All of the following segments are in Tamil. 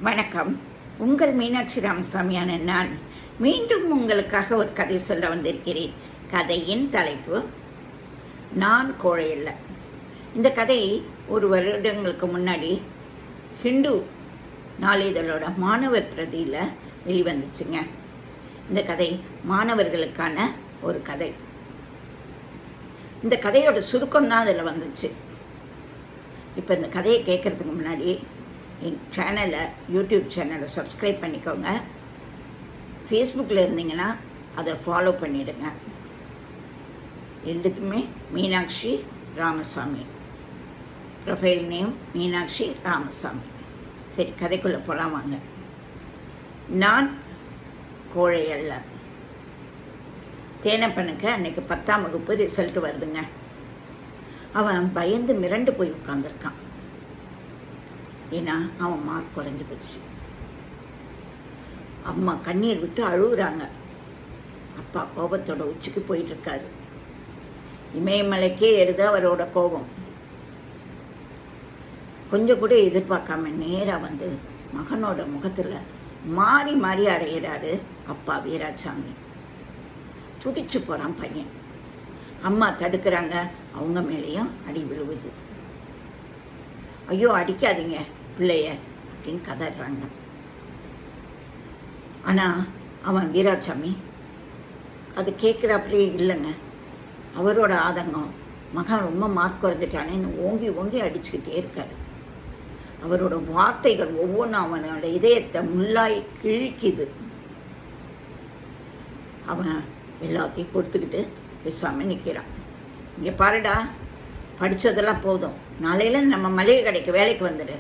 வணக்கம். உங்கள் மீனாட்சி ராமசாமியான நான் மீண்டும் உங்களுக்காக ஒரு கதை சொல்ல வந்திருக்கிறேன். கதையின் தலைப்பு நான் கோழையல்ல. இந்த கதை ஒரு வருடங்களுக்கு முன்னாடி ஹிந்து நாளிதழோட மாணவர் பிரதியில் வெளிவந்துச்சுங்க. இந்த கதை மாணவர்களுக்கான ஒரு கதை. இந்த கதையோட சுருக்கம் தான் அதில் வந்துச்சு. இப்போ இந்த கதையை கேட்குறதுக்கு முன்னாடி என் சேனலை, யூடியூப் சேனலை சப்ஸ்கிரைப் பண்ணிக்கோங்க. ஃபேஸ்புக்கில் இருந்தீங்கன்னா அதை ஃபாலோ பண்ணிவிடுங்க. ரெண்டுத்துமே மீனாட்சி ராமசாமி, ப்ரொஃபைல் நேம் மீனாட்சி ராமசாமி. சரி, கதைக்குள்ளே போகலாம் வாங்க. நான் கோழை அல்ல. தேனப்பனுக்கு அன்னைக்கு 10ஆம் வகுப்பு ரிசல்ட் வருதுங்க. அவன் பயந்து மிரண்டு போய் உட்காந்துருக்கான். ஏன்னா அவன் மார்க் குறைஞ்சி போச்சு. அம்மா கண்ணீர் விட்டு அழுகுறாங்க. அப்பா கோபத்தோட உச்சிக்கு போயிட்டு இருக்காரு. இமயமலைக்கே ஏறுது அவரோட கோபம். கொஞ்சம் கூட எதிர்பார்க்காம நேரா வந்து மகனோட முகத்துல மாறி மாறி அறையிறாரு அப்பா வீராசாமி. துடிச்சு போறான் பையன். அம்மா தடுக்கிறாங்க. அவங்க மேலேயும் அடி விழுவுது. ஐயோ, அடிக்காதீங்க பிள்ளைய அப்படின்னு கதறாங்க. ஆனால் அவன் வீராசாமி அது கேட்குறாப்படியே இல்லைங்க. அவரோட ஆதங்கம், மகன் ரொம்ப மார்க் குறைஞ்சிட்டானேன்னு ஓங்கி ஓங்கி அடிச்சுக்கிட்டே இருக்காரு. அவரோட வார்த்தைகள் ஒவ்வொன்றும் அவனோட இதயத்தை முள்ளாய் கிழிக்குது. அவன் எல்லாத்தையும் பொறுத்துக்கிட்டு பேசாமல் நிற்கிறான். இங்கே பாருடா, படித்ததெல்லாம் போதும், நாளையில நம்ம மளிகை கடைக்கு வேலைக்கு வந்துடு,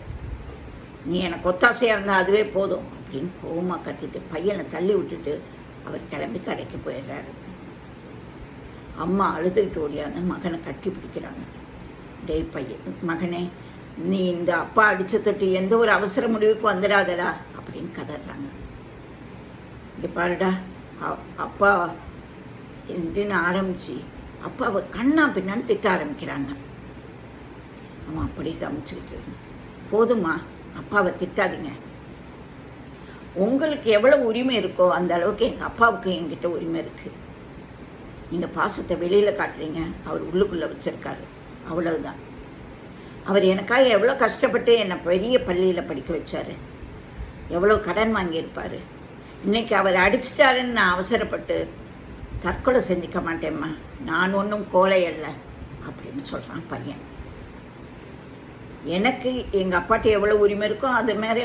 நீ எனக்கு ஒத்தாசையாக இருந்தால் அதுவே போதும் அப்படின்னு கோவமாக கத்திட்டு பையனை தள்ளி விட்டுட்டு அவர் கிளம்பி கடைக்கு போயிடுறாரு. அம்மா அழுதுகிட்டு ஓடியாந்து மகனை கட்டி பிடிக்கிறாங்க. டேய் பையன், மகனே, நீ இந்த அப்பா அடிச்ச தொட்டு எந்த ஒரு அவசர முடிவுக்கு வந்துடாதடா அப்படின்னு கதறாங்க. இங்கே பாருடா, அப்பா என்று ஆரம்பிச்சு அப்பாவை கண்ணா பின்னான்னு திட்ட ஆரம்பிக்கிறாங்க. அவன் அப்படி கவனிச்சுக்கிட்டு, போதுமா, அப்பாவை திட்டாதீங்க. உங்களுக்கு எவ்வளவு உரிமை இருக்கோ அந்த அளவுக்கு எங்கள் அப்பாவுக்கு என்கிட்ட உரிமை இருக்கு. நீங்கள் பாசத்தை வெளியில் காட்டுறீங்க, அவர் உள்ளுக்குள்ளே வச்சிருக்காரு, அவ்வளவுதான். அவர் எனக்காக எவ்வளோ கஷ்டப்பட்டு என்னை பெரிய பள்ளியில் படிக்க வச்சாரு, எவ்வளோ கடன் வாங்கியிருப்பார். இன்னைக்கு அவர் அடிச்சிட்டாருன்னு நான் அவசரப்பட்டு தற்கொலை செஞ்சுக்க மாட்டேம்மா, நான் ஒன்றும் கோழை அல்ல அப்படின்னு சொல்கிறான் பையன். எனக்கு எங்கள் அப்பாட்ட எவ்வளோ உரிமை இருக்கோ அது மாதிரி